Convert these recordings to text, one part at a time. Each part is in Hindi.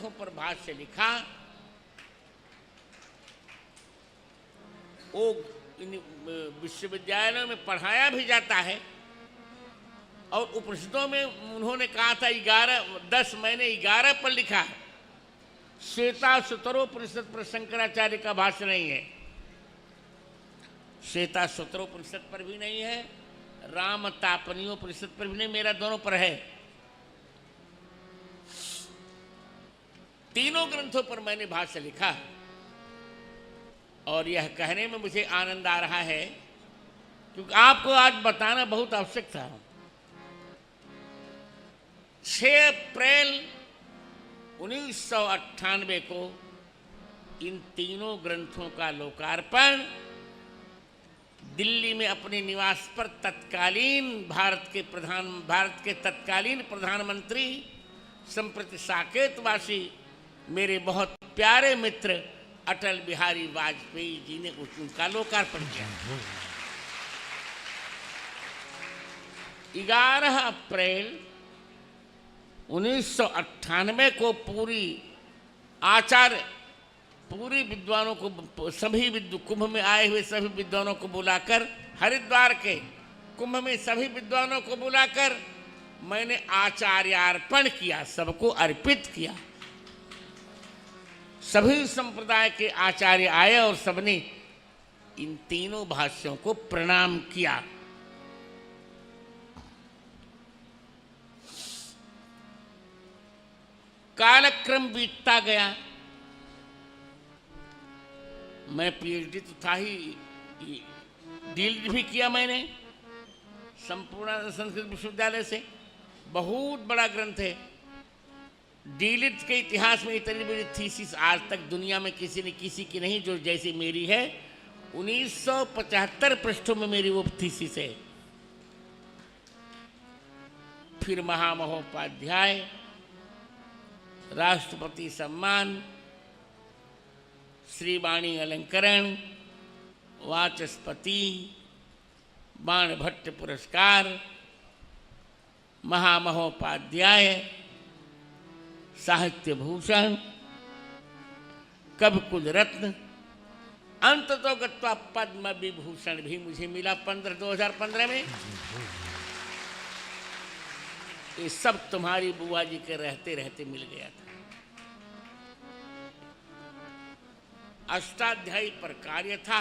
ग्रंथों पर भाष्य लिखा, वो इन विश्वविद्यालयों में पढ़ाया भी जाता है। और उपनिषदों में उन्होंने कहा था 10 मैंने 11 पर लिखा है। श्वेता सुतरोपनिषद पर शंकराचार्य का भाष्य नहीं है, श्वेता सुतरोपनिषद पर भी नहीं है, राम तापनीयोपनिषद पर भी नहीं, मेरा दोनों पर है। तीनों ग्रंथों पर मैंने भाष्य लिखा। और यह कहने में मुझे आनंद आ रहा है क्योंकि आपको आज बताना बहुत आवश्यक था। 6 अप्रैल 1998 को इन तीनों ग्रंथों का लोकार्पण दिल्ली में अपने निवास पर भारत के तत्कालीन प्रधानमंत्री, संप्रति साकेतवासी, मेरे बहुत प्यारे मित्र अटल बिहारी वाजपेयी जी ने उनका लोकार्पण किया। 11 अप्रैल 1998 को पूरी विद्वानों को, कुंभ में आए हुए सभी विद्वानों को बुलाकर, हरिद्वार के कुंभ में सभी विद्वानों को बुलाकर मैंने आचार्यार्पण किया, सबको अर्पित किया। सभी संप्रदाय के आचार्य आए और सबने इन तीनों भाष्यों को प्रणाम किया। कालक्रम बीतता गया। मैं पीएचडी तो था ही, डीलिट भी किया मैंने संपूर्ण संस्कृत विश्वविद्यालय से। बहुत बड़ा ग्रंथ है। डीलिट के इतिहास में इतनी बड़ी थीसिस आज तक दुनिया में किसी की नहीं जो जैसी मेरी है। 1975 पृष्ठों में मेरी वो थीसिस है। फिर महामहोपाध्याय, राष्ट्रपति सम्मान, श्रीवाणी अलंकरण, वाचस्पति, बाणभट्ट पुरस्कार, महामहोपाध्याय, साहित्य भूषण, कविकुल रत्न, अंततो गत्वा पद्म विभूषण भी मुझे मिला 2015 में। ये सब तुम्हारी बुआ जी के रहते रहते मिल गया था। अष्टाध्यायी पर कार्य था।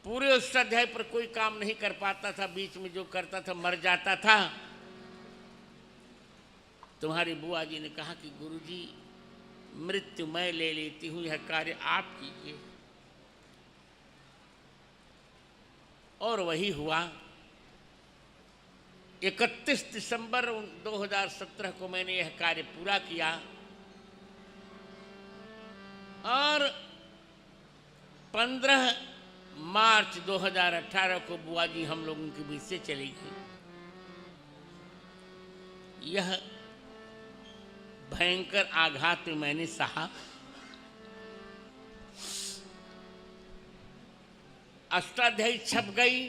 पूरे अष्टाध्यायी पर कोई काम नहीं कर पाता था, बीच में जो करता था मर जाता था। तुम्हारी बुआ जी ने कहा कि गुरुजी मृत्यु मैं ले लेती हूं, यह कार्य आप कीजिए। और वही हुआ। 31 दिसंबर 2017 को मैंने यह कार्य पूरा किया और 15 मार्च 2018 को बुआ जी हम लोगों के बीच से चली गई। यह भयंकर आघात में मैंने सहा। अष्टाध्यायी छप गई।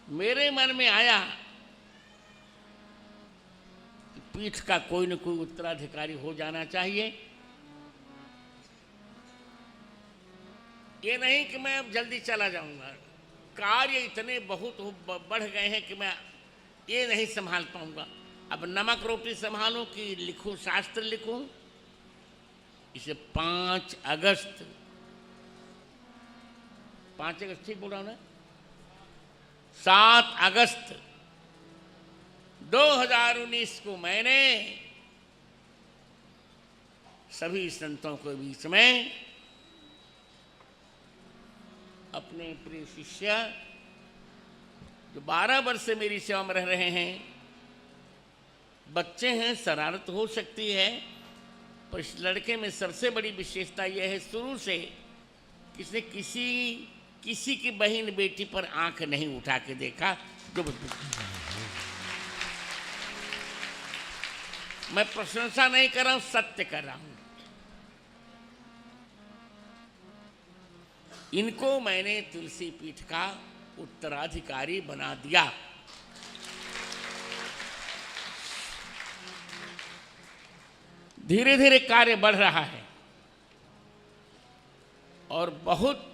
मेरे मन में आया कि पीठ का कोई न कोई उत्तराधिकारी हो जाना चाहिए। ये नहीं कि मैं अब जल्दी चला जाऊंगा, कार्य इतने बहुत बढ़ गए हैं कि मैं ये नहीं संभाल पाऊंगा। अब नमक रोटी संभालूं कि लिखूं, शास्त्र लिखूं। इसे 5 अगस्त ठीक बोल रहा हूं ना, 7 अगस्त 2019 को मैंने सभी संतों के बीच में अपने प्रिय शिष्य जो 12 वर्ष से मेरी सेवा में रह रहे हैं, बच्चे हैं, शरारत हो सकती है, पर इस लड़के में सबसे बड़ी विशेषता यह है, शुरू से किसने किसी की बहन बेटी पर आंख नहीं उठा के देखा। जो मैं प्रशंसा नहीं कर रहा हूं, सत्य कर रहा हूं। इनको मैंने तुलसी पीठ का उत्तराधिकारी बना दिया। धीरे धीरे कार्य बढ़ रहा है और बहुत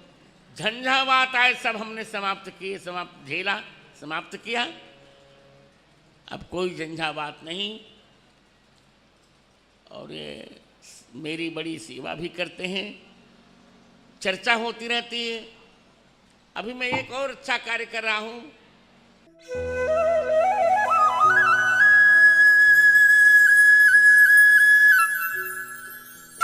झंझावात आए, सब हमने समाप्त किए, समाप्त किया। अब कोई झंझावात नहीं, और ये मेरी बड़ी सेवा भी करते हैं, चर्चा होती रहती है। अभी मैं एक और अच्छा कार्य कर रहा हूँ।